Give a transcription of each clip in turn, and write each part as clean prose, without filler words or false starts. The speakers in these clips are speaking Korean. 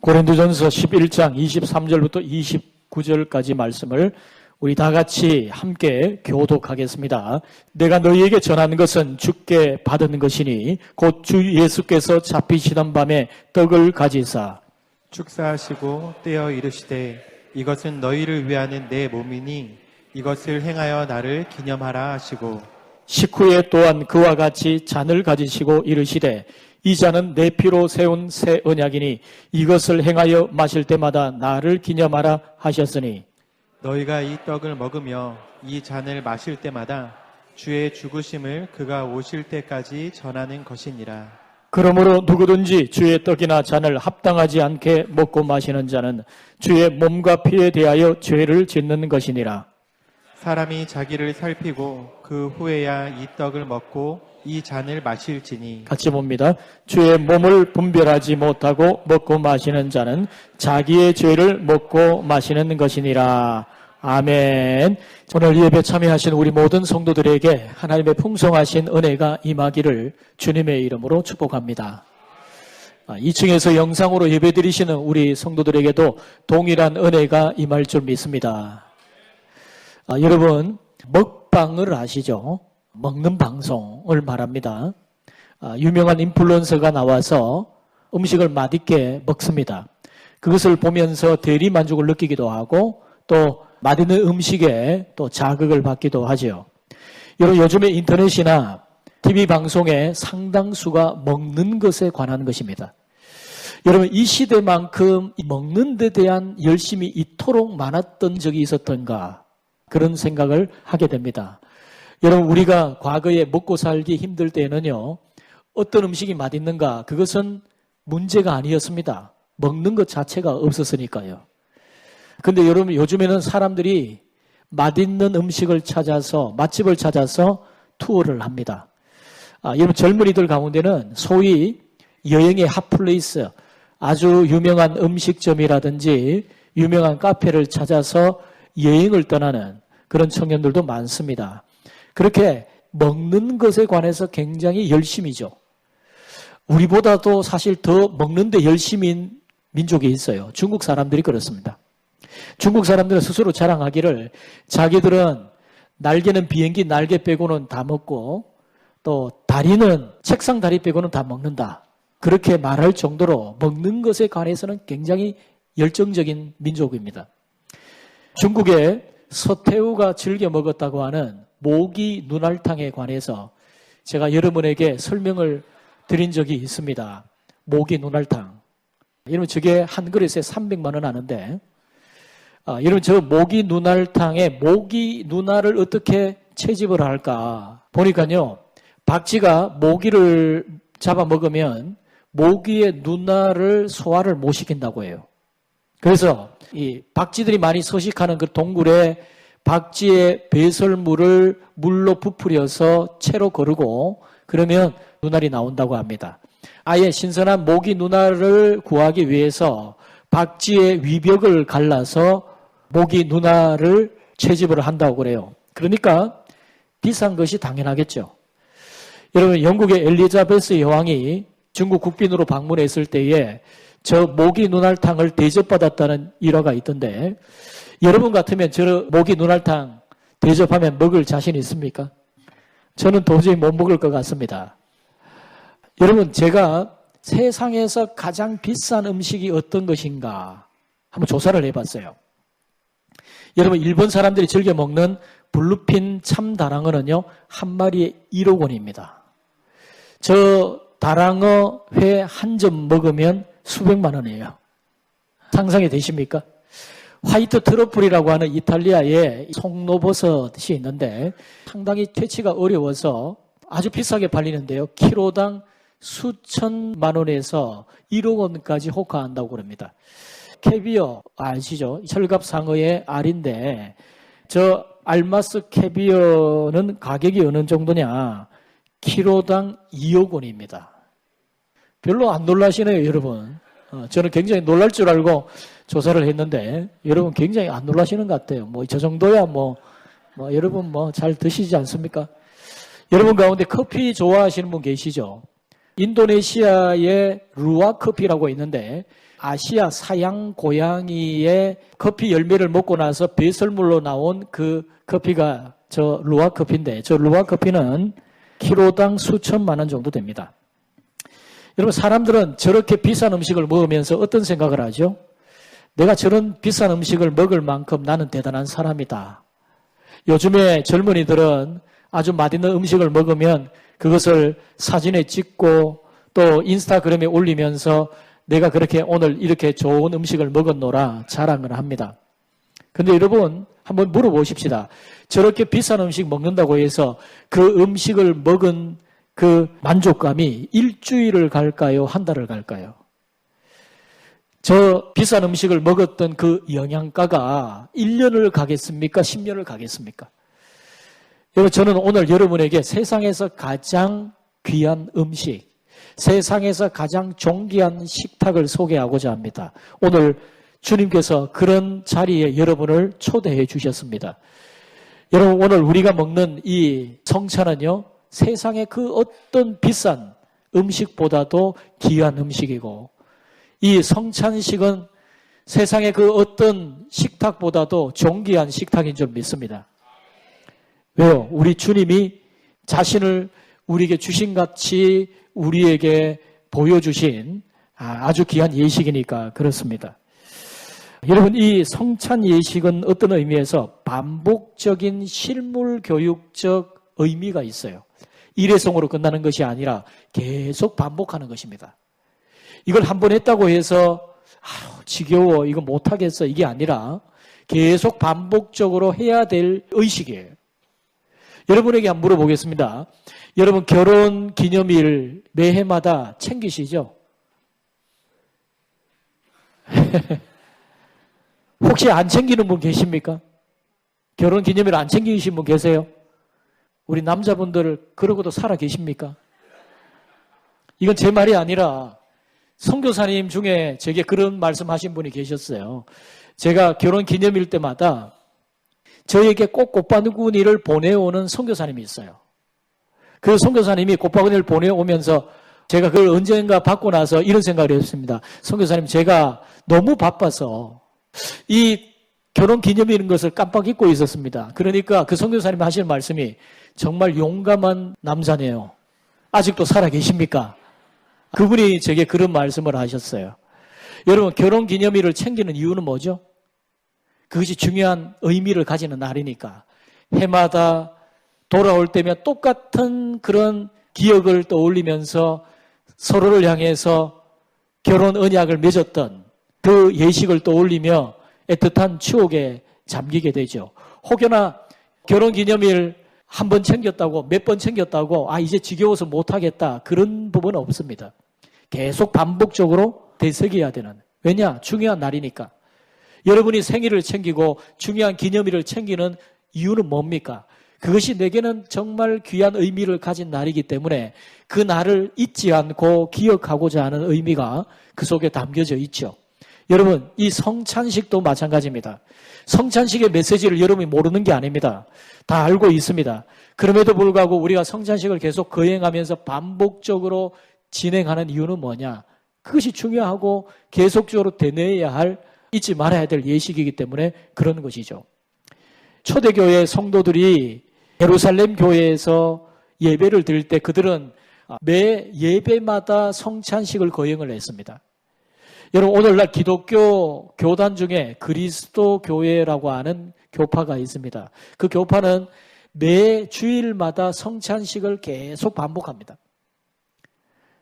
고린도전서 11장 23절부터 29절까지 말씀을 우리 다 같이 함께 교독하겠습니다. 내가 너희에게 전하는 것은 주께 받은 것이니 곧 주 예수께서 잡히시던 밤에 떡을 가지사 축사하시고 떼어 이르시되 이것은 너희를 위하는 내 몸이니 이것을 행하여 나를 기념하라 하시고 식후에 또한 그와 같이 잔을 가지시고 이르시되 이 잔은 내 피로 세운 새 언약이니 이것을 행하여 마실 때마다 나를 기념하라 하셨으니 너희가 이 떡을 먹으며 이 잔을 마실 때마다 주의 죽으심을 그가 오실 때까지 전하는 것이니라. 그러므로 누구든지 주의 떡이나 잔을 합당하지 않게 먹고 마시는 자는 주의 몸과 피에 대하여 죄를 짓는 것이니라. 사람이 자기를 살피고 그 후에야 이 떡을 먹고 이 잔을 마실지니 같이 봅니다. 주의 몸을 분별하지 못하고 먹고 마시는 자는 자기의 죄를 먹고 마시는 것이니라. 아멘. 오늘 예배 참여하신 우리 모든 성도들에게 하나님의 풍성하신 은혜가 임하기를 주님의 이름으로 축복합니다. 2층에서 영상으로 예배드리시는 우리 성도들에게도 동일한 은혜가 임할 줄 믿습니다. 여러분, 먹방을 아시죠? 먹는 방송을 말합니다. 유명한 인플루언서가 나와서 음식을 맛있게 먹습니다. 그것을 보면서 대리 만족을 느끼기도 하고 또 맛있는 음식에 또 자극을 받기도 하죠. 여러분, 요즘에 인터넷이나 TV 방송의 상당수가 먹는 것에 관한 것입니다. 여러분, 이 시대만큼 먹는 데 대한 열심이 이토록 많았던 적이 있었던가 그런 생각을 하게 됩니다. 여러분, 우리가 과거에 먹고 살기 힘들 때는요, 어떤 음식이 맛있는가 그것은 문제가 아니었습니다. 먹는 것 자체가 없었으니까요. 근데 여러분, 요즘에는 사람들이 맛있는 음식을 찾아서, 맛집을 찾아서 투어를 합니다. 여러분, 젊은이들 가운데는 소위 여행의 핫플레이스, 아주 유명한 음식점이라든지 유명한 카페를 찾아서 여행을 떠나는 그런 청년들도 많습니다. 그렇게 먹는 것에 관해서 굉장히 열심이죠. 우리보다도 사실 더 먹는 데 열심인 민족이 있어요. 중국 사람들이 그렇습니다. 중국 사람들은 스스로 자랑하기를 자기들은 날개는 비행기 날개 빼고는 다 먹고 또 다리는 책상 다리 빼고는 다 먹는다. 그렇게 말할 정도로 먹는 것에 관해서는 굉장히 열정적인 민족입니다. 중국의 서태후가 즐겨 먹었다고 하는 모기 눈알탕에 관해서 제가 여러분에게 설명을 드린 적이 있습니다. 모기 눈알탕. 여러분, 저게 한 그릇에 300만 원 하는데 여러분, 저 모기 눈알탕에 모기 눈알을 어떻게 채집을 할까 보니까요, 박쥐가 모기를 잡아먹으면 모기의 눈알을 소화를 못 시킨다고 해요. 그래서 이 박쥐들이 많이 서식하는 그 동굴에 박쥐의 배설물을 물로 부풀려서 채로 거르고 그러면 눈알이 나온다고 합니다. 아예 신선한 모기 눈알을 구하기 위해서 박쥐의 위벽을 갈라서 모기 눈알을 채집을 한다고 그래요. 그러니까 비싼 것이 당연하겠죠. 여러분, 영국의 엘리자베스 여왕이 중국 국빈으로 방문했을 때에 저 모기 눈알탕을 대접받았다는 일화가 있던데 여러분 같으면 저 모기 눈알탕 대접하면 먹을 자신 있습니까? 저는 도저히 못 먹을 것 같습니다. 여러분, 제가 세상에서 가장 비싼 음식이 어떤 것인가 한번 조사를 해봤어요. 여러분, 일본 사람들이 즐겨 먹는 블루핀 참다랑어는요, 한 마리에 1억 원입니다. 저 다랑어 회 한 점 먹으면 수백만 원이에요. 상상이 되십니까? 화이트 트러플이라고 하는 이탈리아의 송로버섯이 있는데 상당히 퇴치가 어려워서 아주 비싸게 팔리는데요. 키로당 수천만 원에서 1억 원까지 호가한다고 그럽니다. 캐비어 아시죠? 철갑상어의 알인데 저 알마스 캐비어는 가격이 어느 정도냐? 키로당 2억 원입니다. 별로 안 놀라시네요, 여러분. 저는 굉장히 놀랄 줄 알고 조사를 했는데 여러분 굉장히 안 놀라시는 것 같아요. 뭐 저 정도야 여러분 잘 드시지 않습니까? 여러분 가운데 커피 좋아하시는 분 계시죠? 인도네시아의 루아 커피라고 있는데 아시아 사양 고양이의 커피 열매를 먹고 나서 배설물로 나온 그 커피가 저 루아 커피인데, 저 루아 커피는 키로당 수천만 원 정도 됩니다. 여러분, 사람들은 저렇게 비싼 음식을 먹으면서 어떤 생각을 하죠? 내가 저런 비싼 음식을 먹을 만큼 나는 대단한 사람이다. 요즘에 젊은이들은 아주 맛있는 음식을 먹으면 그것을 사진에 찍고 또 인스타그램에 올리면서 내가 그렇게 오늘 이렇게 좋은 음식을 먹었노라 자랑을 합니다. 근데 여러분, 한번 물어보십시다. 저렇게 비싼 음식 먹는다고 해서 그 음식을 먹은 그 만족감이 일주일을 갈까요? 한 달을 갈까요? 저 비싼 음식을 먹었던 그 영양가가 1년을 가겠습니까? 10년을 가겠습니까? 여러분, 저는 오늘 여러분에게 세상에서 가장 귀한 음식, 세상에서 가장 존귀한 식탁을 소개하고자 합니다. 오늘 주님께서 그런 자리에 여러분을 초대해 주셨습니다. 여러분, 오늘 우리가 먹는 이 성찬은요, 세상의 그 어떤 비싼 음식보다도 귀한 음식이고, 이 성찬식은 세상의 그 어떤 식탁보다도 존귀한 식탁인 줄 믿습니다. 왜요? 우리 주님이 자신을 우리에게 주신같이 우리에게 보여주신 아주 귀한 예식이니까 그렇습니다. 여러분, 이 성찬 예식은 어떤 의미에서 반복적인 실물 교육적 의미가 있어요. 일회성으로 끝나는 것이 아니라 계속 반복하는 것입니다. 이걸 한 번 했다고 해서 지겨워, 이거 못하겠어, 이게 아니라 계속 반복적으로 해야 될 의식이에요. 여러분에게 한번 물어보겠습니다. 여러분, 결혼 기념일 매해마다 챙기시죠? 혹시 안 챙기는 분 계십니까? 결혼 기념일 안 챙기신 분 계세요? 우리 남자분들 그러고도 살아 계십니까? 이건 제 말이 아니라 선교사님 중에 제게 그런 말씀하신 분이 계셨어요. 제가 결혼 기념일 때마다 저에게 꼭 꽃바구니를 보내오는 선교사님이 있어요. 그 선교사님이 꽃바구니를 보내오면서 제가 그걸 언젠가 받고 나서 이런 생각을 했습니다. 선교사님, 제가 너무 바빠서 이 결혼 기념일인 것을 깜빡 잊고 있었습니다. 그러니까 그 선교사님이 하시는 말씀이 정말 용감한 남자네요. 아직도 살아 계십니까? 그분이 제게 그런 말씀을 하셨어요. 여러분, 결혼 기념일을 챙기는 이유는 뭐죠? 그것이 중요한 의미를 가지는 날이니까. 해마다 돌아올 때면 똑같은 그런 기억을 떠올리면서 서로를 향해서 결혼 언약을 맺었던 그 예식을 떠올리며 애틋한 추억에 잠기게 되죠. 혹여나 결혼 기념일 한 번 챙겼다고, 몇 번 챙겼다고, 이제 지겨워서 못하겠다, 그런 부분은 없습니다. 계속 반복적으로 되새겨야 되는. 왜냐? 중요한 날이니까. 여러분이 생일을 챙기고 중요한 기념일을 챙기는 이유는 뭡니까? 그것이 내게는 정말 귀한 의미를 가진 날이기 때문에 그 날을 잊지 않고 기억하고자 하는 의미가 그 속에 담겨져 있죠. 여러분, 이 성찬식도 마찬가지입니다. 성찬식의 메시지를 여러분이 모르는 게 아닙니다. 다 알고 있습니다. 그럼에도 불구하고 우리가 성찬식을 계속 거행하면서 반복적으로 진행하는 이유는 뭐냐? 그것이 중요하고 계속적으로 되뇌어야 할, 잊지 말아야 될 예식이기 때문에 그런 것이죠. 초대교회 성도들이 예루살렘 교회에서 예배를 드릴 때 그들은 매 예배마다 성찬식을 거행을 했습니다. 여러분, 오늘날 기독교 교단 중에 그리스도 교회라고 하는 교파가 있습니다. 그 교파는 매 주일마다 성찬식을 계속 반복합니다.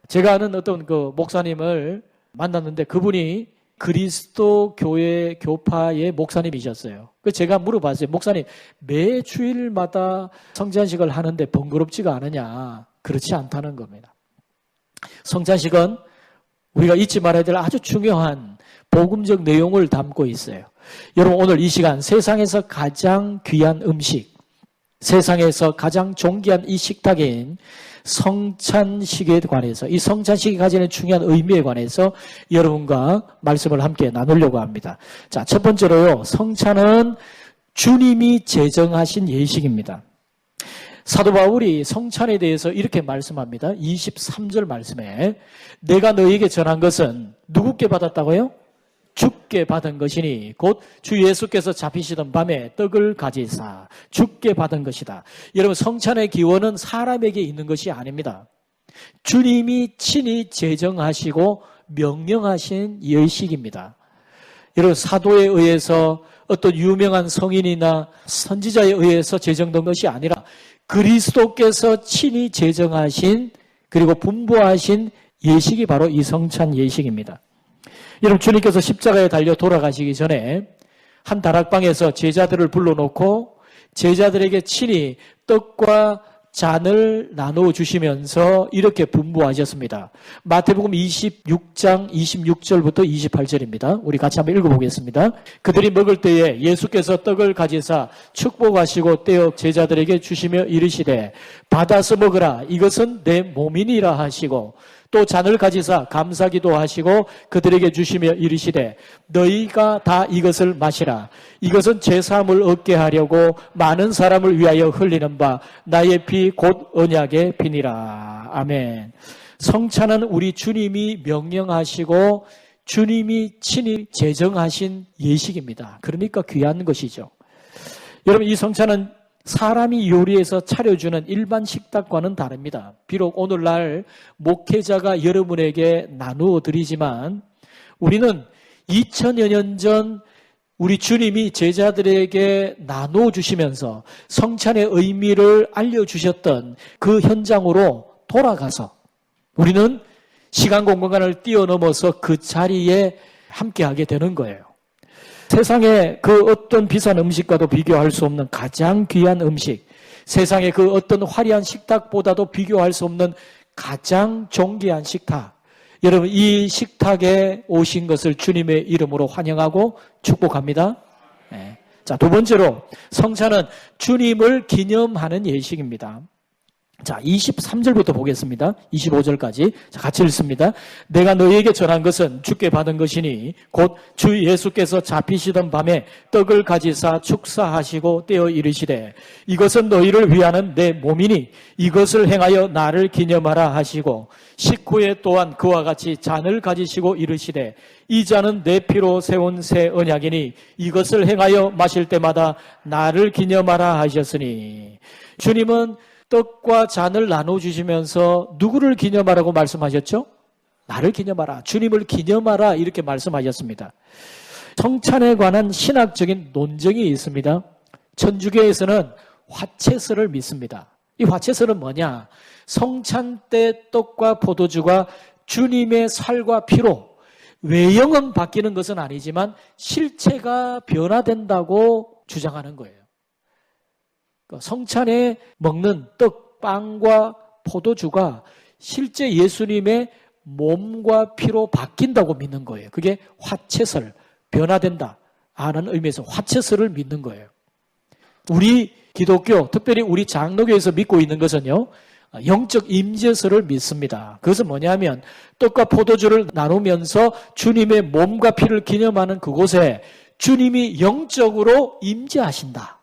제가 아는 어떤 그 목사님을 만났는데 그분이 그리스도 교회 교파의 목사님이셨어요. 그래서 제가 물어봤어요. 목사님, 매 주일마다 성찬식을 하는데 번거롭지가 않으냐? 그렇지 않다는 겁니다. 성찬식은 우리가 잊지 말아야 될 아주 중요한 복음적 내용을 담고 있어요. 여러분, 오늘 이 시간 세상에서 가장 귀한 음식, 세상에서 가장 존귀한 이 식탁인 성찬식에 관해서, 이 성찬식이 가지는 중요한 의미에 관해서 여러분과 말씀을 함께 나누려고 합니다. 자, 첫 번째로요, 성찬은 주님이 제정하신 예식입니다. 사도 바울이 성찬에 대해서 이렇게 말씀합니다. 23절 말씀에 내가 너희에게 전한 것은 누구께 받았다고요? 주께 받은 것이니 곧 주 예수께서 잡히시던 밤에 떡을 가지사 주께 받은 것이다. 여러분, 성찬의 기원은 사람에게 있는 것이 아닙니다. 주님이 친히 제정하시고 명령하신 예식입니다. 여러분, 사도에 의해서 어떤 유명한 성인이나 선지자에 의해서 제정된 것이 아니라 그리스도께서 친히 제정하신 그리고 분부하신 예식이 바로 이 성찬 예식입니다. 여러분, 주님께서 십자가에 달려 돌아가시기 전에 한 다락방에서 제자들을 불러놓고 제자들에게 친히 떡과 잔을 나누어 주시면서 이렇게 분부하셨습니다. 마태복음 26장 26절부터 28절입니다. 우리 같이 한번 읽어보겠습니다. 그들이 먹을 때에 예수께서 떡을 가지사 축복하시고 떼어 제자들에게 주시며 이르시되 받아서 먹으라 이것은 내 몸이니라 하시고 또 잔을 가지사 감사기도 하시고 그들에게 주시며 이르시되 너희가 다 이것을 마시라. 이것은 제사함을 얻게 하려고 많은 사람을 위하여 흘리는 바 나의 피 곧 언약의 피니라. 아멘. 성찬은 우리 주님이 명령하시고 주님이 친히 제정하신 예식입니다. 그러니까 귀한 것이죠. 여러분, 이 성찬은 사람이 요리해서 차려주는 일반 식탁과는 다릅니다. 비록 오늘날 목회자가 여러분에게 나누어 드리지만 우리는 2000여 년 전 우리 주님이 제자들에게 나누어 주시면서 성찬의 의미를 알려주셨던 그 현장으로 돌아가서 우리는 시간 공간을 뛰어넘어서 그 자리에 함께하게 되는 거예요. 세상의 그 어떤 비싼 음식과도 비교할 수 없는 가장 귀한 음식, 세상의 그 어떤 화려한 식탁보다도 비교할 수 없는 가장 존귀한 식탁. 여러분, 이 식탁에 오신 것을 주님의 이름으로 환영하고 축복합니다. 네. 자, 두 번째로 성찬은 주님을 기념하는 예식입니다. 자, 23절부터 보겠습니다. 25절까지. 자, 같이 읽습니다. 내가 너희에게 전한 것은 주께 받은 것이니 곧 주 예수께서 잡히시던 밤에 떡을 가지사 축사하시고 떼어 이르시되 이것은 너희를 위하는 내 몸이니 이것을 행하여 나를 기념하라 하시고 식후에 또한 그와 같이 잔을 가지시고 이르시되 이 잔은 내 피로 세운 새 언약이니 이것을 행하여 마실 때마다 나를 기념하라 하셨으니 주님은 떡과 잔을 나눠주시면서 누구를 기념하라고 말씀하셨죠? 나를 기념하라, 주님을 기념하라 이렇게 말씀하셨습니다. 성찬에 관한 신학적인 논쟁이 있습니다. 천주교에서는 화채설을 믿습니다. 이 화채설은 뭐냐? 성찬 때 떡과 포도주가 주님의 살과 피로 외형은 바뀌는 것은 아니지만 실체가 변화된다고 주장하는 거예요. 성찬에 먹는 떡, 빵과 포도주가 실제 예수님의 몸과 피로 바뀐다고 믿는 거예요. 그게 화채설, 변화된다 하는 의미에서 화채설을 믿는 거예요. 우리 기독교, 특별히 우리 장로교에서 믿고 있는 것은요, 영적 임재설을 믿습니다. 그것은 뭐냐면 떡과 포도주를 나누면서 주님의 몸과 피를 기념하는 그곳에 주님이 영적으로 임재하신다.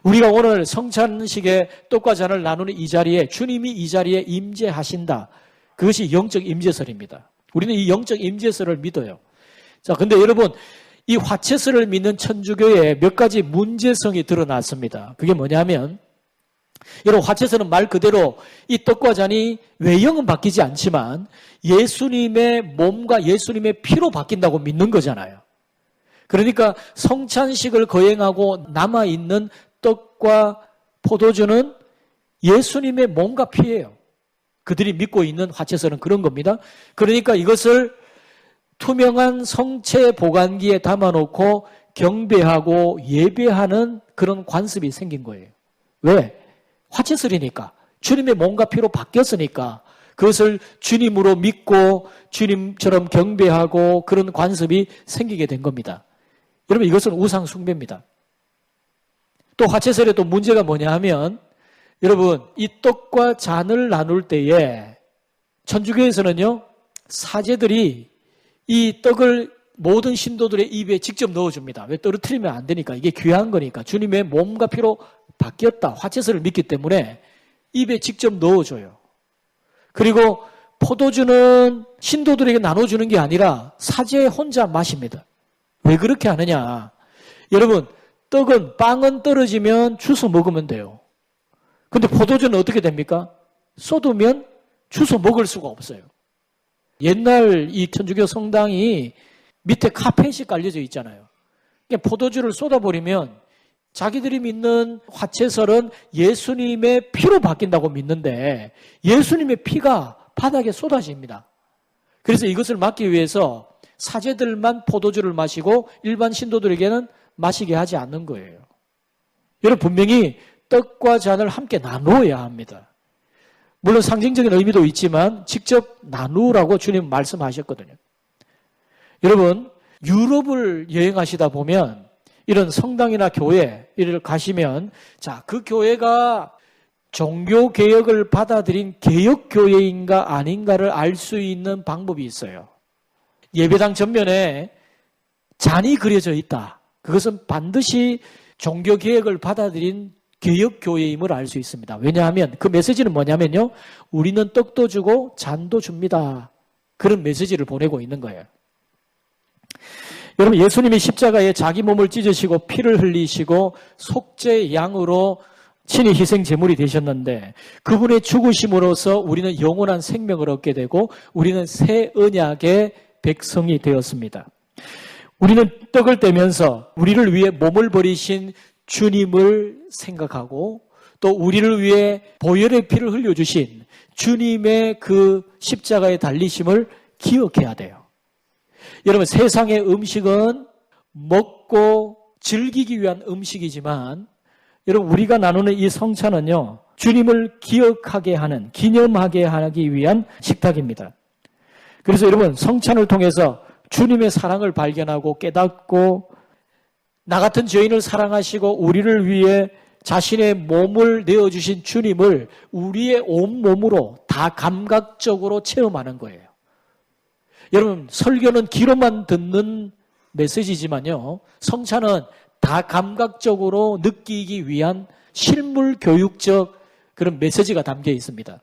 우리가 오늘 성찬식에 떡과 잔을 나누는 이 자리에 주님이 이 자리에 임재하신다. 그것이 영적 임재설입니다. 우리는 이 영적 임재설을 믿어요. 자, 근데 여러분, 이 화채설을 믿는 천주교에 몇 가지 문제성이 드러났습니다. 그게 뭐냐면, 여러분, 화채설은 말 그대로 이 떡과 잔이 외형은 바뀌지 않지만 예수님의 몸과 예수님의 피로 바뀐다고 믿는 거잖아요. 그러니까 성찬식을 거행하고 남아있는 떡과 포도주는 예수님의 몸과 피예요. 그들이 믿고 있는 화채설은 그런 겁니다. 그러니까 이것을 투명한 성체 보관기에 담아놓고 경배하고 예배하는 그런 관습이 생긴 거예요. 왜? 화채설이니까. 주님의 몸과 피로 바뀌었으니까 그것을 주님으로 믿고 주님처럼 경배하고 그런 관습이 생기게 된 겁니다. 여러분, 이것은 우상 숭배입니다. 또 화채설의 또 문제가 뭐냐 하면 여러분, 이 떡과 잔을 나눌 때에 천주교에서는요, 사제들이 이 떡을 모든 신도들의 입에 직접 넣어줍니다. 왜? 떨어뜨리면 안 되니까. 이게 귀한 거니까. 주님의 몸과 피로 바뀌었다. 화채서를 믿기 때문에 입에 직접 넣어줘요. 그리고 포도주는 신도들에게 나눠주는 게 아니라 사제 혼자 마십니다. 왜 그렇게 하느냐? 여러분, 빵은 떨어지면 주워 먹으면 돼요. 근데 포도주는 어떻게 됩니까? 쏟으면 주워 먹을 수가 없어요. 옛날 이 천주교 성당이 밑에 카펫이 깔려져 있잖아요. 그러니까 포도주를 쏟아버리면 자기들이 믿는 화채설은 예수님의 피로 바뀐다고 믿는데 예수님의 피가 바닥에 쏟아집니다. 그래서 이것을 막기 위해서 사제들만 포도주를 마시고 일반 신도들에게는 마시게 하지 않는 거예요. 여러분, 분명히 떡과 잔을 함께 나누어야 합니다. 물론 상징적인 의미도 있지만 직접 나누라고 주님 말씀하셨거든요. 여러분, 유럽을 여행하시다 보면 이런 성당이나 교회 이를 가시면 그 교회가 종교개혁을 받아들인 개혁교회인가 아닌가를 알 수 있는 방법이 있어요. 예배당 전면에 잔이 그려져 있다. 그것은 반드시 종교개혁을 받아들인 개혁교회임을 알 수 있습니다. 왜냐하면 그 메시지는 뭐냐면요. 우리는 떡도 주고 잔도 줍니다. 그런 메시지를 보내고 있는 거예요. 여러분, 예수님이 십자가에 자기 몸을 찢으시고 피를 흘리시고 속죄 양으로 친히 희생 제물이 되셨는데 그분의 죽으심으로써 우리는 영원한 생명을 얻게 되고 우리는 새 언약의 백성이 되었습니다. 우리는 떡을 떼면서 우리를 위해 몸을 버리신 주님을 생각하고 또 우리를 위해 보혈의 피를 흘려주신 주님의 그 십자가의 달리심을 기억해야 돼요. 여러분, 세상의 음식은 먹고 즐기기 위한 음식이지만 여러분, 우리가 나누는 이 성찬은요, 주님을 기억하게 하는, 기념하게 하기 위한 식탁입니다. 그래서 여러분, 성찬을 통해서 주님의 사랑을 발견하고 깨닫고 나 같은 죄인을 사랑하시고 우리를 위해 자신의 몸을 내어주신 주님을 우리의 온몸으로 다 감각적으로 체험하는 거예요. 여러분, 설교는 귀로만 듣는 메시지지만요, 성찬은 다 감각적으로 느끼기 위한 실물 교육적 그런 메시지가 담겨 있습니다.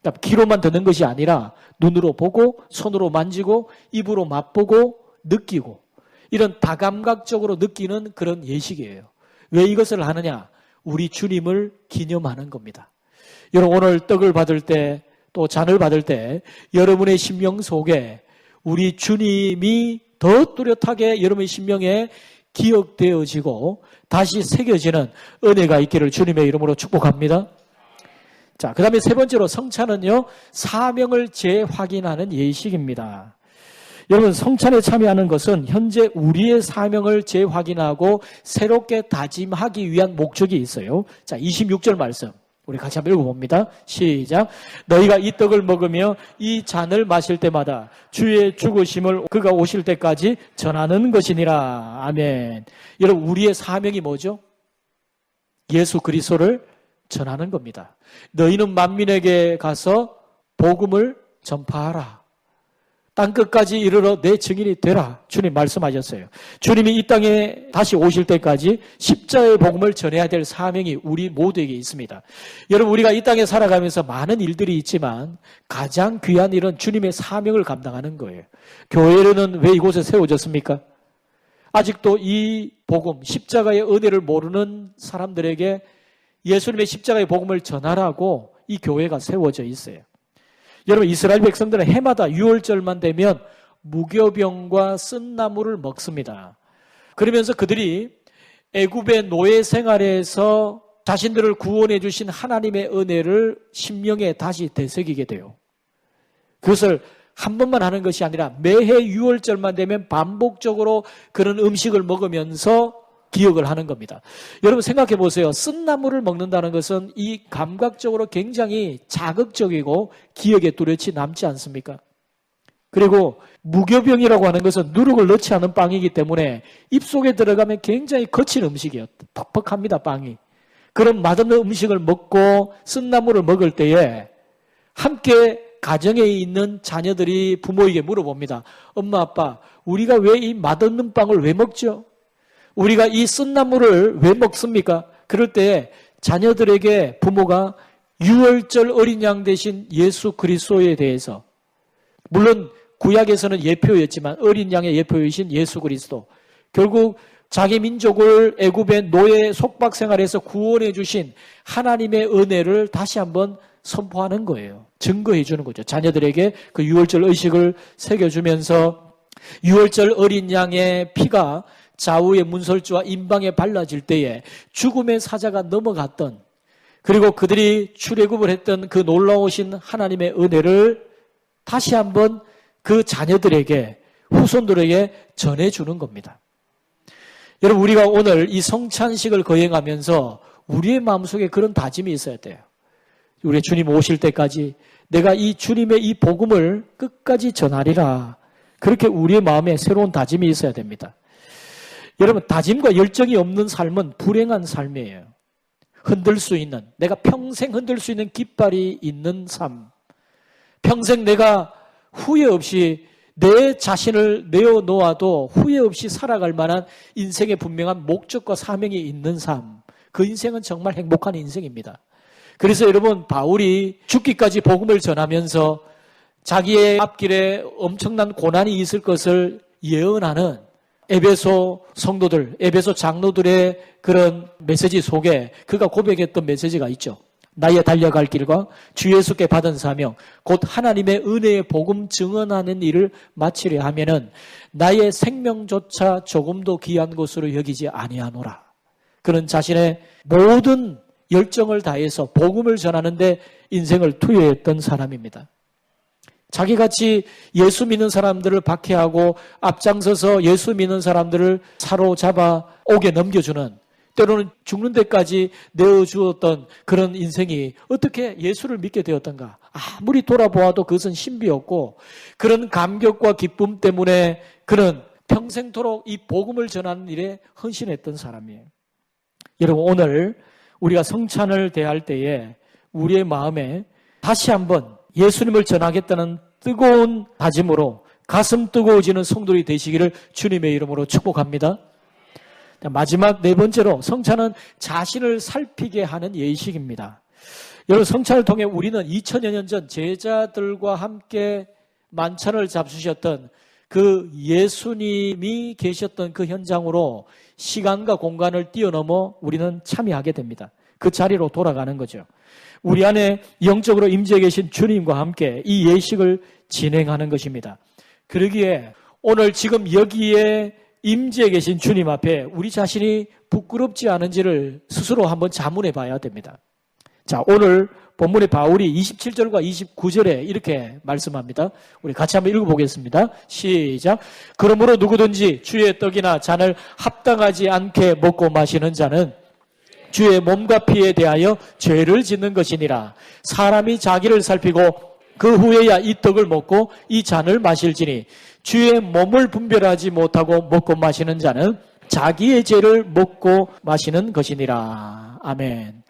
그러니까 귀로만 듣는 것이 아니라 눈으로 보고 손으로 만지고 입으로 맛보고 느끼고 이런 다감각적으로 느끼는 그런 예식이에요. 왜 이것을 하느냐? 우리 주님을 기념하는 겁니다. 여러분, 오늘 떡을 받을 때 또 잔을 받을 때 여러분의 심령 속에 우리 주님이 더 뚜렷하게 여러분의 심령에 기억되어지고 다시 새겨지는 은혜가 있기를 주님의 이름으로 축복합니다. 자, 그 다음에 세 번째로 성찬은요, 사명을 재확인하는 예식입니다. 여러분, 성찬에 참여하는 것은 현재 우리의 사명을 재확인하고 새롭게 다짐하기 위한 목적이 있어요. 자, 26절 말씀 우리 같이 한번 읽어봅니다. 시작. 너희가 이 떡을 먹으며 이 잔을 마실 때마다 주의 죽으심을 그가 오실 때까지 전하는 것이니라. 아멘. 여러분, 우리의 사명이 뭐죠? 예수 그리스도를 전하는 겁니다. 너희는 만민에게 가서 복음을 전파하라. 땅끝까지 이르러 내 증인이 되라. 주님 말씀하셨어요. 주님이 이 땅에 다시 오실 때까지 십자가의 복음을 전해야 될 사명이 우리 모두에게 있습니다. 여러분, 우리가 이 땅에 살아가면서 많은 일들이 있지만 가장 귀한 일은 주님의 사명을 감당하는 거예요. 교회는 왜 이곳에 세워졌습니까? 아직도 이 복음, 십자가의 은혜를 모르는 사람들에게 예수님의 십자가의 복음을 전하라고 이 교회가 세워져 있어요. 여러분, 이스라엘 백성들은 해마다 6월절만 되면 무교병과 쓴나물을 먹습니다. 그러면서 그들이 애굽의 노예 생활에서 자신들을 구원해 주신 하나님의 은혜를 심령에 다시 되새기게 돼요. 그것을 한 번만 하는 것이 아니라 매해 6월절만 되면 반복적으로 그런 음식을 먹으면서 기억을 하는 겁니다. 여러분, 생각해 보세요. 쓴나물을 먹는다는 것은 이 감각적으로 굉장히 자극적이고 기억에 뚜렷이 남지 않습니까? 그리고 무교병이라고 하는 것은 누룩을 넣지 않은 빵이기 때문에 입속에 들어가면 굉장히 거친 음식이에요. 퍽퍽합니다, 빵이. 그런 맛없는 음식을 먹고 쓴나물을 먹을 때에 함께 가정에 있는 자녀들이 부모에게 물어봅니다. 엄마, 아빠, 우리가 왜 이 맛없는 빵을 왜 먹죠? 우리가 이 쓴나물을 왜 먹습니까? 그럴 때 자녀들에게 부모가 유월절 어린 양 대신 예수 그리스도에 대해서, 물론 구약에서는 예표였지만 어린 양의 예표이신 예수 그리스도, 결국 자기 민족을 애굽의 노예 속박 생활에서 구원해 주신 하나님의 은혜를 다시 한번 선포하는 거예요. 증거해 주는 거죠. 자녀들에게 그 유월절 의식을 새겨주면서 유월절 어린 양의 피가 좌우의 문설주와 임방에 발라질 때에 죽음의 사자가 넘어갔던, 그리고 그들이 출애굽을 했던 그 놀라우신 하나님의 은혜를 다시 한번 그 자녀들에게, 후손들에게 전해주는 겁니다. 여러분, 우리가 오늘 이 성찬식을 거행하면서 우리의 마음속에 그런 다짐이 있어야 돼요. 우리 주님 오실 때까지 내가 이 주님의 이 복음을 끝까지 전하리라. 그렇게 우리의 마음에 새로운 다짐이 있어야 됩니다. 여러분, 다짐과 열정이 없는 삶은 불행한 삶이에요. 흔들 수 있는, 내가 평생 흔들 수 있는 깃발이 있는 삶. 평생 내가 후회 없이 내 자신을 내어놓아도 후회 없이 살아갈 만한 인생의 분명한 목적과 사명이 있는 삶. 그 인생은 정말 행복한 인생입니다. 그래서 여러분, 바울이 죽기까지 복음을 전하면서 자기의 앞길에 엄청난 고난이 있을 것을 예언하는 에베소 성도들, 에베소 장로들의 그런 메시지 속에 그가 고백했던 메시지가 있죠. 나의 달려갈 길과 주 예수께 받은 사명, 곧 하나님의 은혜의 복음 증언하는 일을 마치려 하면은 나의 생명조차 조금도 귀한 것으로 여기지 아니하노라. 그는 자신의 모든 열정을 다해서 복음을 전하는데 인생을 투여했던 사람입니다. 자기같이 예수 믿는 사람들을 박해하고 앞장서서 예수 믿는 사람들을 사로잡아 옥에 넘겨주는, 때로는 죽는 데까지 내어주었던 그런 인생이 어떻게 예수를 믿게 되었던가? 아무리 돌아보아도 그것은 신비였고, 그런 감격과 기쁨 때문에 그는 평생토록 이 복음을 전하는 일에 헌신했던 사람이에요. 여러분, 오늘 우리가 성찬을 대할 때에 우리의 마음에 다시 한번 예수님을 전하겠다는 뜨거운 다짐으로 가슴 뜨거워지는 성도들이 되시기를 주님의 이름으로 축복합니다. 마지막 네 번째로, 성찬은 자신을 살피게 하는 예식입니다. 여러분, 성찬을 통해 우리는 2000여 년 전 제자들과 함께 만찬을 잡수셨던 그 예수님이 계셨던 그 현장으로 시간과 공간을 뛰어넘어 우리는 참여하게 됩니다. 그 자리로 돌아가는 거죠. 우리 안에 영적으로 임재해 계신 주님과 함께 이 예식을 진행하는 것입니다. 그러기에 오늘 지금 여기에 임재해 계신 주님 앞에 우리 자신이 부끄럽지 않은지를 스스로 한번 자문해 봐야 됩니다. 자, 오늘 본문의 바울이 27절과 29절에 이렇게 말씀합니다. 우리 같이 한번 읽어보겠습니다. 시작. 그러므로 누구든지 주의 떡이나 잔을 합당하지 않게 먹고 마시는 자는 주의 몸과 피에 대하여 죄를 짓는 것이니라. 사람이 자기를 살피고 그 후에야 이 떡을 먹고 이 잔을 마실지니 주의 몸을 분별하지 못하고 먹고 마시는 자는 자기의 죄를 먹고 마시는 것이니라. 아멘.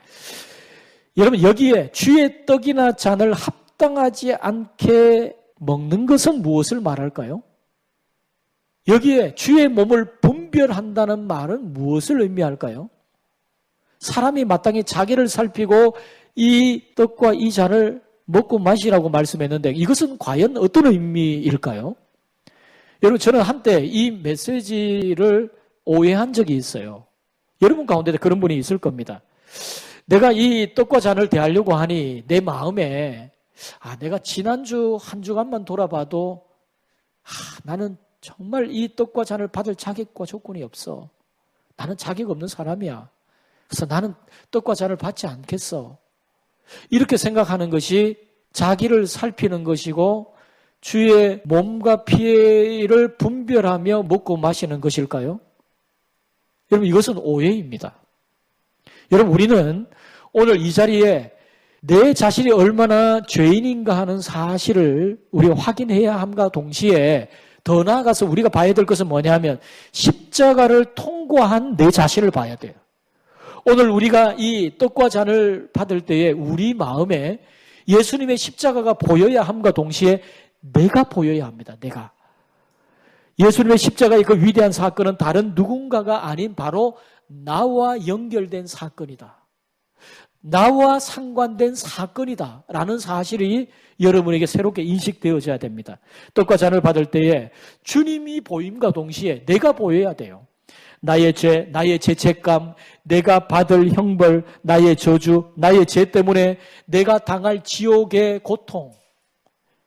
여러분, 여기에 주의 떡이나 잔을 합당하지 않게 먹는 것은 무엇을 말할까요? 여기에 주의 몸을 분별한다는 말은 무엇을 의미할까요? 사람이 마땅히 자기를 살피고 이 떡과 이 잔을 먹고 마시라고 말씀했는데 이것은 과연 어떤 의미일까요? 여러분, 저는 한때 이 메시지를 오해한 적이 있어요. 여러분 가운데도 그런 분이 있을 겁니다. 내가 이 떡과 잔을 대하려고 하니 내 마음에 내가 지난주 한 주간만 돌아봐도 나는 정말 이 떡과 잔을 받을 자격과 조건이 없어. 나는 자격 없는 사람이야. 그래서 나는 떡과 잔을 받지 않겠어. 이렇게 생각하는 것이 자기를 살피는 것이고 주의 몸과 피를 분별하며 먹고 마시는 것일까요? 여러분, 이것은 오해입니다. 여러분, 우리는 오늘 이 자리에 내 자신이 얼마나 죄인인가 하는 사실을 우리가 확인해야 함과 동시에 더 나아가서 우리가 봐야 될 것은 뭐냐면 십자가를 통과한 내 자신을 봐야 돼요. 오늘 우리가 이 떡과 잔을 받을 때에 우리 마음에 예수님의 십자가가 보여야 함과 동시에 내가 보여야 합니다. 내가. 예수님의 십자가의 그 위대한 사건은 다른 누군가가 아닌 바로 나와 연결된 사건이다. 나와 상관된 사건이다 라는 사실이 여러분에게 새롭게 인식되어져야 됩니다. 떡과 잔을 받을 때에 주님이 보임과 동시에 내가 보여야 돼요. 나의 죄, 나의 죄책감, 내가 받을 형벌, 나의 저주, 나의 죄 때문에 내가 당할 지옥의 고통,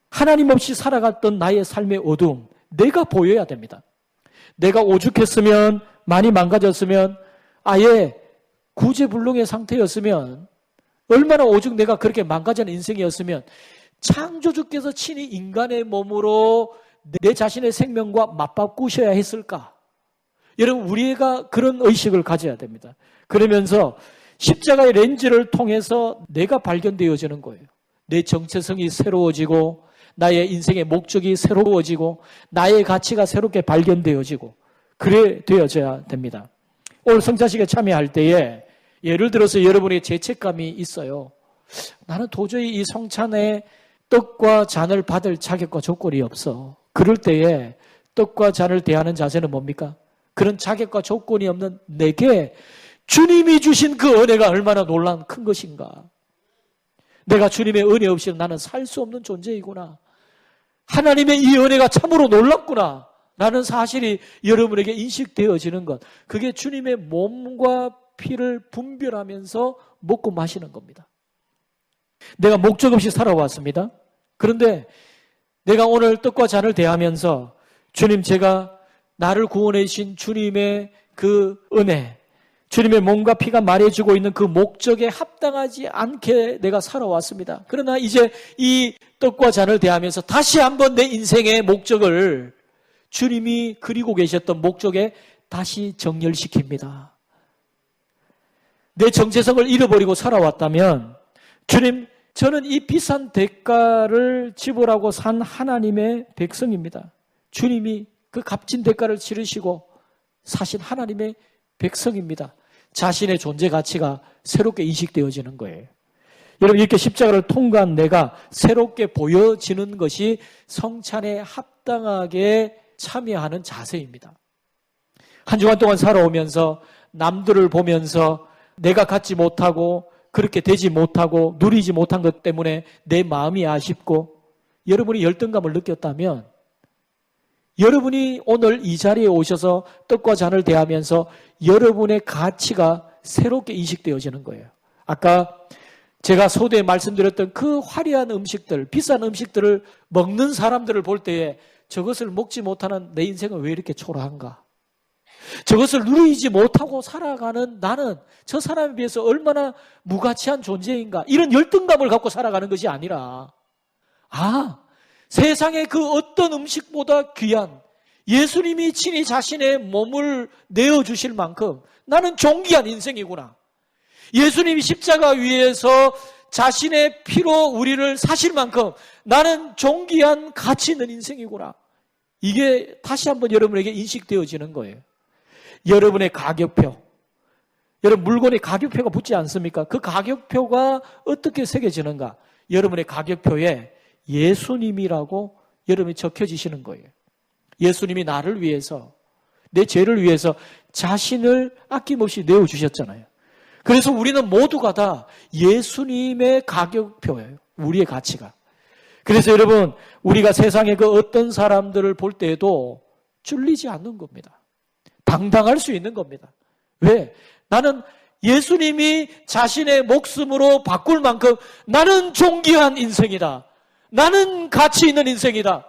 하나님 없이 살아갔던 나의 삶의 어두움, 내가 보여야 됩니다. 내가 오죽했으면, 많이 망가졌으면, 아예 구제불능의 상태였으면, 얼마나 오죽 내가 그렇게 망가진 인생이었으면 창조주께서 친히 인간의 몸으로 내 자신의 생명과 맞바꾸셔야 했을까? 여러분, 우리가 그런 의식을 가져야 됩니다. 그러면서 십자가의 렌즈를 통해서 내가 발견되어지는 거예요. 내 정체성이 새로워지고 나의 인생의 목적이 새로워지고 나의 가치가 새롭게 발견되어지고 그래 되어져야 됩니다. 오늘 성찬식에 참여할 때에 예를 들어서 여러분의 죄책감이 있어요. 나는 도저히 이 성찬에 떡과 잔을 받을 자격과 조건이 없어. 그럴 때에 떡과 잔을 대하는 자세는 뭡니까? 그런 자격과 조건이 없는 내게 주님이 주신 그 은혜가 얼마나 놀라운 큰 것인가. 내가 주님의 은혜 없이는 나는 살 수 없는 존재이구나. 하나님의 이 은혜가 참으로 놀랍구나 라는 사실이 여러분에게 인식되어지는 것, 그게 주님의 몸과 피를 분별하면서 먹고 마시는 겁니다. 내가 목적 없이 살아왔습니다. 그런데 내가 오늘 떡과 잔을 대하면서 주님, 제가 나를 구원해 주신 주님의 그 은혜, 주님의 몸과 피가 말해주고 있는 그 목적에 합당하지 않게 내가 살아왔습니다. 그러나 이제 이 떡과 잔을 대하면서 다시 한번 내 인생의 목적을 주님이 그리고 계셨던 목적에 다시 정렬시킵니다. 내 정체성을 잃어버리고 살아왔다면 주님, 저는 이 비싼 대가를 지불하고 산 하나님의 백성입니다. 주님이 그 값진 대가를 치르시고 사신 하나님의 백성입니다. 자신의 존재 가치가 새롭게 인식되어지는 거예요. 여러분, 이렇게 십자가를 통과한 내가 새롭게 보여지는 것이 성찬에 합당하게 참여하는 자세입니다. 한 주간 동안 살아오면서 남들을 보면서 내가 갖지 못하고 그렇게 되지 못하고 누리지 못한 것 때문에 내 마음이 아쉽고 여러분이 열등감을 느꼈다면 여러분이 오늘 이 자리에 오셔서 떡과 잔을 대하면서 여러분의 가치가 새롭게 인식되어지는 거예요. 아까 제가 소대에 말씀드렸던 그 화려한 음식들, 비싼 음식들을 먹는 사람들을 볼 때에 저것을 먹지 못하는 내 인생은 왜 이렇게 초라한가? 저것을 누리지 못하고 살아가는 나는 저 사람에 비해서 얼마나 무가치한 존재인가? 이런 열등감을 갖고 살아가는 것이 아니라, 세상의 그 어떤 음식보다 귀한 예수님이 친히 자신의 몸을 내어주실 만큼 나는 존귀한 인생이구나. 예수님이 십자가 위에서 자신의 피로 우리를 사실 만큼 나는 존귀한 가치 있는 인생이구나. 이게 다시 한번 여러분에게 인식되어지는 거예요. 여러분의 가격표, 여러분 물건에 가격표가 붙지 않습니까? 그 가격표가 어떻게 새겨지는가? 여러분의 가격표에 예수님이라고 여러분이 적혀지시는 거예요. 예수님이 나를 위해서, 내 죄를 위해서 자신을 아낌없이 내어주셨잖아요. 그래서 우리는 모두가 다 예수님의 가격표예요. 우리의 가치가. 그래서 여러분, 우리가 세상의 그 어떤 사람들을 볼 때에도 쫄리지 않는 겁니다. 당당할 수 있는 겁니다. 왜? 나는 예수님이 자신의 목숨으로 바꿀 만큼 나는 존귀한 인생이다. 나는 가치 있는 인생이다.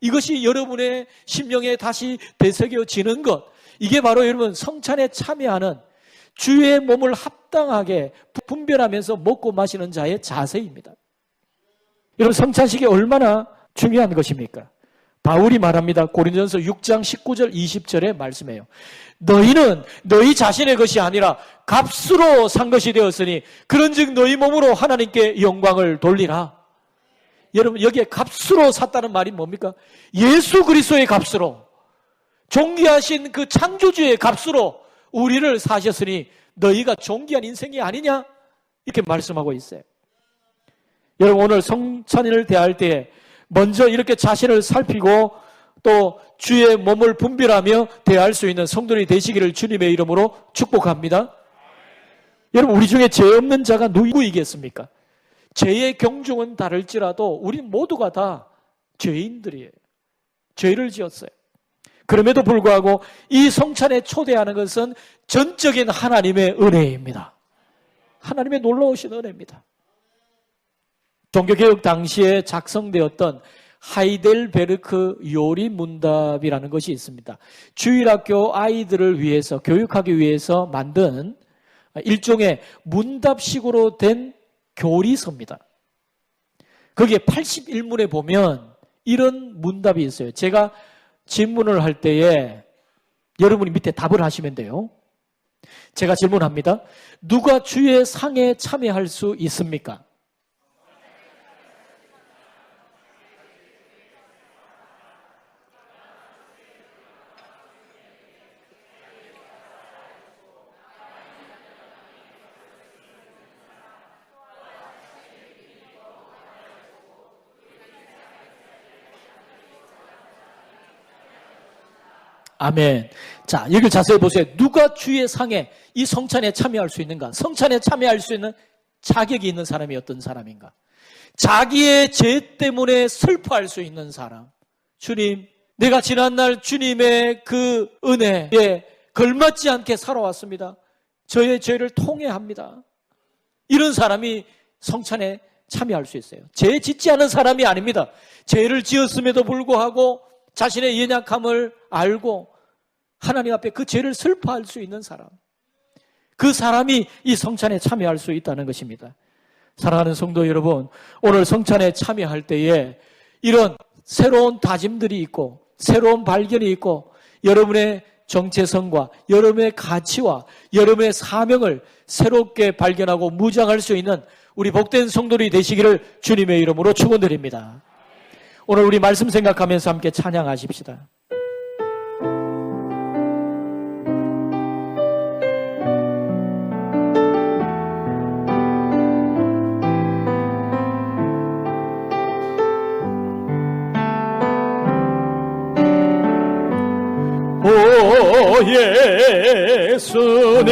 이것이 여러분의 심령에 다시 되새겨지는 것. 이게 바로 여러분 성찬에 참여하는 주의 몸을 합당하게 분별하면서 먹고 마시는 자의 자세입니다. 여러분, 성찬식이 얼마나 중요한 것입니까? 바울이 말합니다. 고린도전서 6장 19절 20절에 말씀해요. 너희는 너희 자신의 것이 아니라 값으로 산 것이 되었으니 그런즉 너희 몸으로 하나님께 영광을 돌리라. 여러분, 여기에 값으로 샀다는 말이 뭡니까? 예수 그리스도의 값으로, 존귀하신 그 창조주의 값으로 우리를 사셨으니 너희가 존귀한 인생이 아니냐? 이렇게 말씀하고 있어요. 여러분 오늘 성찬을 대할 때 먼저 이렇게 자신을 살피고 또 주의 몸을 분별하며 대할 수 있는 성도들이 되시기를 주님의 이름으로 축복합니다. 여러분 우리 중에 죄 없는 자가 누구이겠습니까? 죄의 경중은 다를지라도 우리 모두가 다 죄인들이에요. 죄를 지었어요. 그럼에도 불구하고 이 성찬에 초대하는 것은 전적인 하나님의 은혜입니다. 하나님의 놀라우신 은혜입니다. 종교개혁 당시에 작성되었던 하이델베르크 요리 문답이라는 것이 있습니다. 주일학교 아이들을 위해서 교육하기 위해서 만든 일종의 문답식으로 된 교리서입니다. 거기에 81문에 보면 이런 문답이 있어요. 제가 질문을 할 때에 여러분이 밑에 답을 하시면 돼요. 제가 질문합니다. 누가 주의 상에 참여할 수 있습니까? 아멘. 자, 여기를 자세히 보세요. 누가 주의 상에 이 성찬에 참여할 수 있는가? 성찬에 참여할 수 있는 자격이 있는 사람이 어떤 사람인가? 자기의 죄 때문에 슬퍼할 수 있는 사람. 주님, 내가 지난날 주님의 그 은혜에 걸맞지 않게 살아왔습니다. 저의 죄를 통회합니다. 이런 사람이 성찬에 참여할 수 있어요. 죄 짓지 않은 사람이 아닙니다. 죄를 지었음에도 불구하고 자신의 연약함을 알고 하나님 앞에 그 죄를 슬퍼할 수 있는 사람, 그 사람이 이 성찬에 참여할 수 있다는 것입니다. 사랑하는 성도 여러분, 오늘 성찬에 참여할 때에 이런 새로운 다짐들이 있고 새로운 발견이 있고 여러분의 정체성과 여러분의 가치와 여러분의 사명을 새롭게 발견하고 무장할 수 있는 우리 복된 성도들이 되시기를 주님의 이름으로 축원드립니다. 오늘 우리 말씀 생각하면서 함께 찬양하십시다. 오 예수님,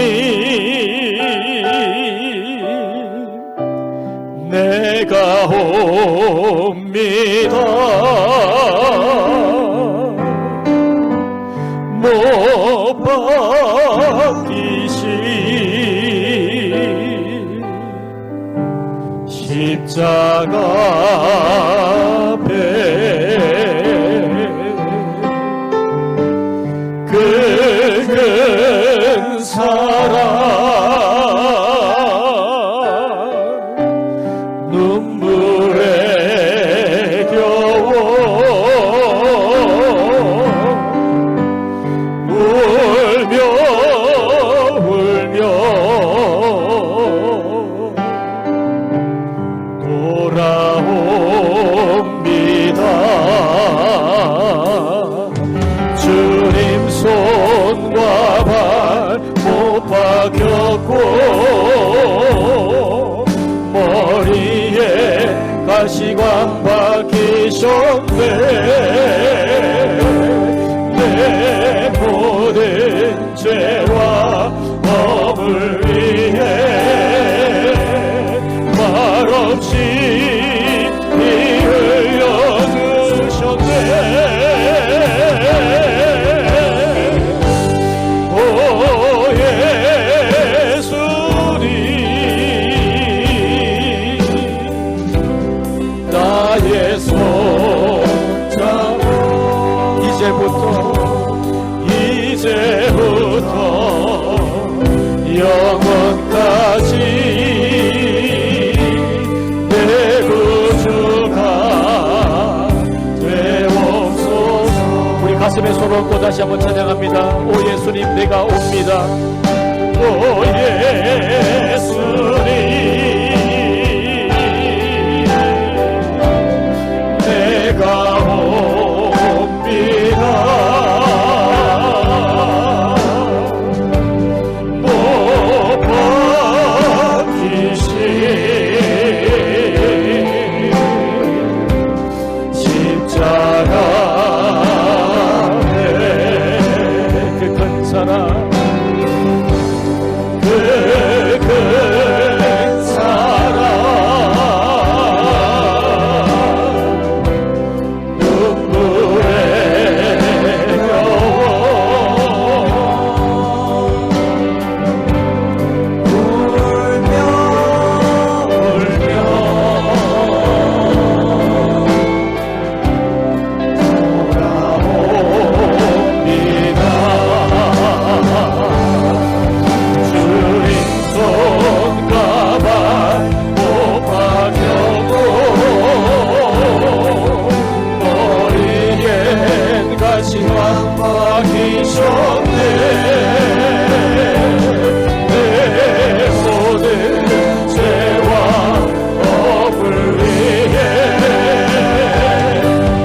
내가 옵니다. 못 박히신 십자가 앞에 큰 사랑 눈물에 겨워 울며 돌아옵니다. 주님 손과 발 못 박혔고 머리에 가시관 박히셨네. 내 모든 죄와 법을 위해 말없이 피 흘려주셨네. 이제부터 영원까지 내 구주가 되옵소서. 우리 가슴에 손을 얹고 다시 한번 찬양합니다. 오 예수님, 내가 옵니다. 오 예수님, 내가 옵니다. 못 박히신 내 모든 죄와 법을 위해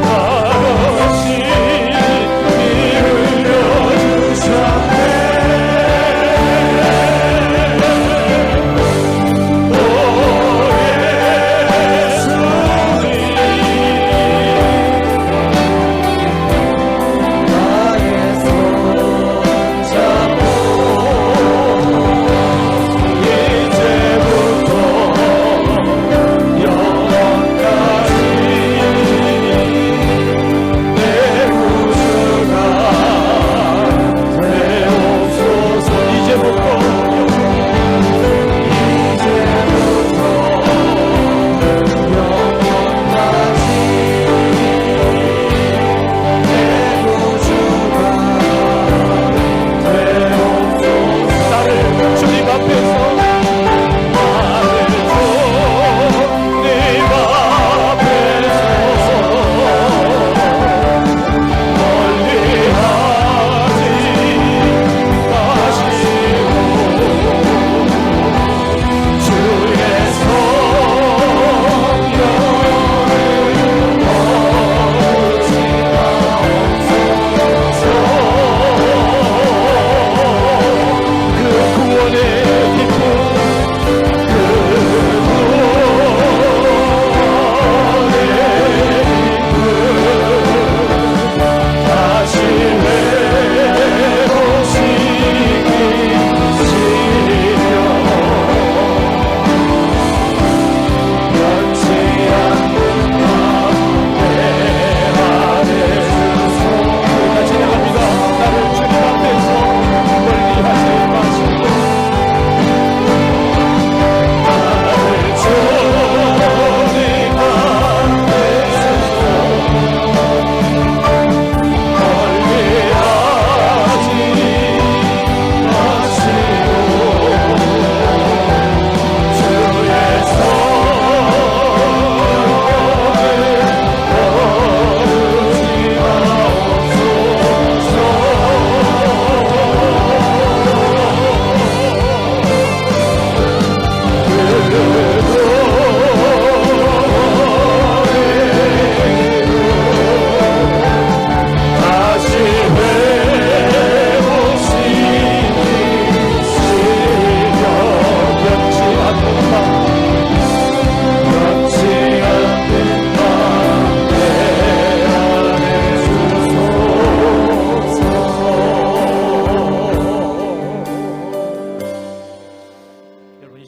아버지 피 흘려주셨네.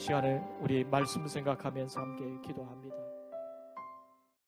시간에 우리 말씀 생각하면서 함께 기도합니다.